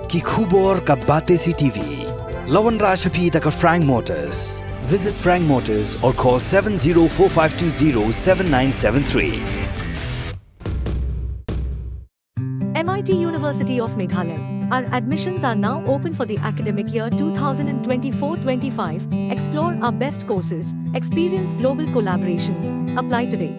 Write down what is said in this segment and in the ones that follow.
Ki khubor ka Bate CTV. Lawan Rajhapi taka Frank Motors. Visit Frank Motors or call 7045207973. MIT University of Meghalaya. Our admissions are now open for the academic year 2024-25. Explore our best courses, experience global collaborations. Apply today.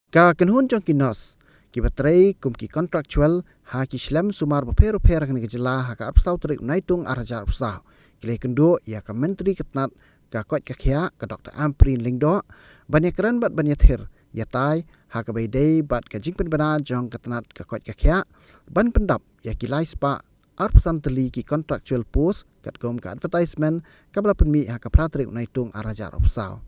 Ka kanhun jong kinos ki baterai kum ki contractual ha ki slam sumar bapero pera kan gejela ha ka apsau trik naitung arajar apsau kile kendo ya ka menteri ketnat ka kot ka khia ka Dr. Amprin Lingdo banyakran bat banyathir ya tai ha ka baidei bat ka jingpen bana jong ketnat ka kot ka khia ban pendap ya ki lai spa arpsan teli ki contractual post kat kom ka advertisement ka bala penmi ha ka pratrik naitung arajar apsau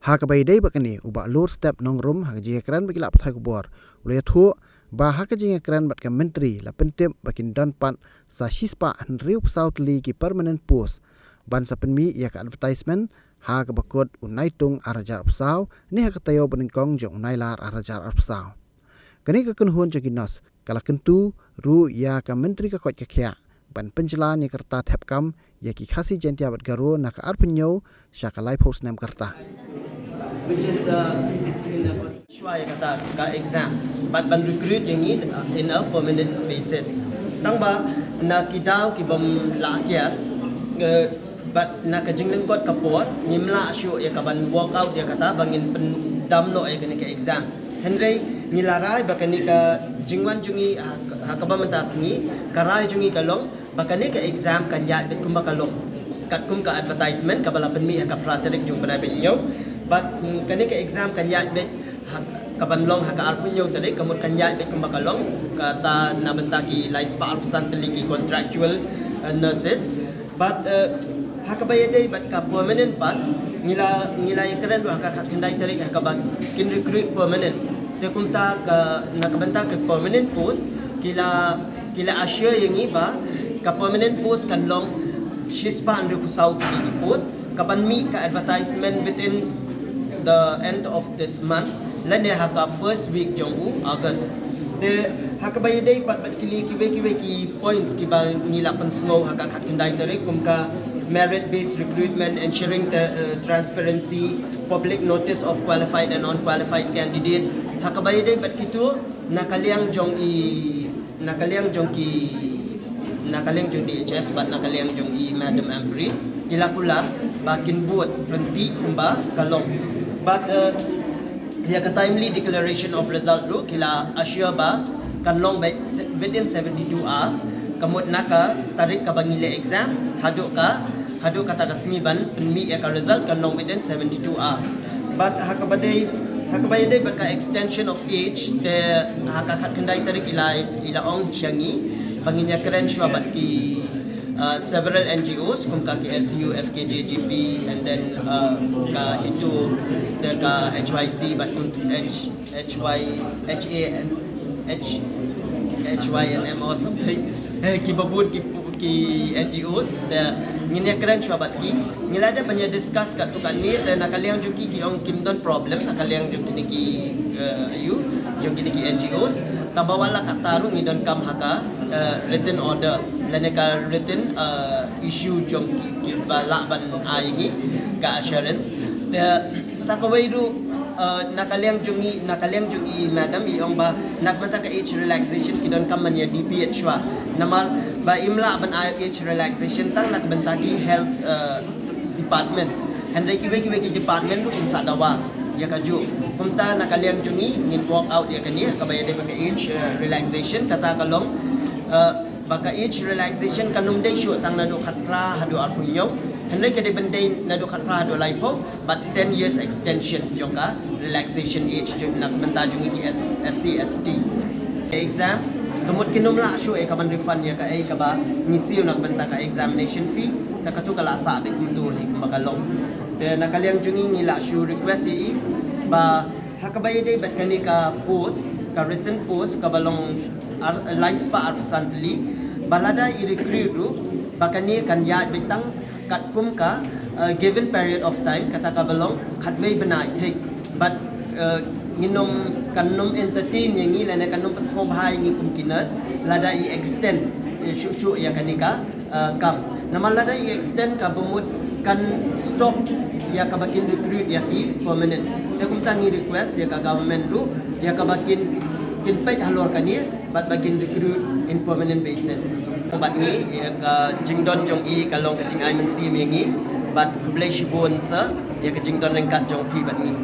ha ka baidei bakani uba lur step nongrum ha ji kran bagi lap thai kubor ule thu ba ha ka ji kran bat ka menteri la pentep bakin dan pat sa hispa riu south li ki permanent post ban sa penmi ya ka advertisement ha ka bakot unai tung arajar apsau ni ha ka tayo benengkong jong unai lar arajar apsau kani ka kunhun joginos kala kentu ru ya ka menteri ka kot ka khia ban penjelan ya kerta thepkam ya ki khasi jentia bat garo na ka arpenyo sya ka live post nam kerta which is in a shwaya kata ka exam but ban recruit yang ini in a permanent basis tang ba na kidaw ki bam la kya but na ka jingleng kot kapot nimla syu ya ka ban walk out ya kata bangin pendam no ya kani ka exam henry nilarai bakani ka jingwan jungi ha ka ba mentasngi karai jungi kalong bakani ka exam kan ya bit kumba kalong kat kum ka advertisement ka bala penmi ka praterik jung bala benyo but kani ka exam kan ya bet kabanlong haka arpunyo tadi kamut kan ya bet kumbakalong kata nabenta ki laispa arpusan teli ki contractual nurses but haka bayade but ka permanent part ngila keren do haka kendai tarik haka bag kin recruit permanent te kumta ka nakabenta ke permanent post kila asya yangi ba ka permanent post kan long shispa andru kusau ki post kaban mi ka advertisement within the end of this month lane haka first week jong August the haka bayday pat kili ki points ki ba nila pan snow haka khat kendai tarik kumka merit based recruitment ensuring the transparency public notice of qualified and non-qualified candidate haka bayday pat kitu nakaliang jong DHS but nakaliang jong Madam Amprin kila kula bakin buat renti kumba kalong but dia ka timely declaration of result ru kila asya ba kan long within 72 hours kamut naka tarik ka bangile exam hadu ka taga simiban penmi ya ka result kan long within 72 hours but hakabaday baka extension of age te hakakat kendai tarik ila ong syangi banginya keren syua bat ki several NGOs kum ka KSU, FKJGP and then ka hitu the ka HYC but HYNM or something ki babut ki NGOs the nginya keren syua bat ki ngila ada banyak discuss kat tu kan ni dan nakaliang juki ki ong kimdon problem nakaliang juki ni ki juki ni ki NGOs tabawala kataru ngidon kam haka written order laneka written issue jong ki bala ban aigi ka assurance the sakawairu nakaliang jungi madam iong ba nakmata ka age relaxation kidon kam man ya DPH shwa namal ba imla ban age relaxation tang nakbenta ki health department handai ki department tu insa dawa ya kaju kumta nakaliang jungi ngin walk out ya kani kabaya de baka age relaxation kata kalong baka age relaxation kanum day shoot tang nadu khatra hadu arpunyo handai kade bendai nadu khatra hadu laipo but 10 years extension joka relaxation age jung nak benta jungi ki SC ST exam kamut kinum la show kaban refund ya ka ka ba ngisi nak benta ka examination fee takatu kala sabi kundu ni bakalong de nakaliang jungi ngila show request i ba hakabay day bat kani ka post ka recent post kabalong laispa arpsantli balada i recruit ru bakani kan ya bitang katkum ka given period of time kata kabalong khatmay banai take but nginom kanom entertain yang ni lana kanom pasong bahai ngi kumkinas lada I extend syuk ya kanika kam nama lada I extend ka bemut kan stop ya ka bakin recruit ya ki permanent te kum tangi request ya ka government tu ya ka bakin kin pet halor kan ni bat bakin recruit in permanent basis bat ni ya ka jingdon jong I kalong ka jing ai men si mengi bat publish bon sa ya ka jingdon rengkat jong pi bat ni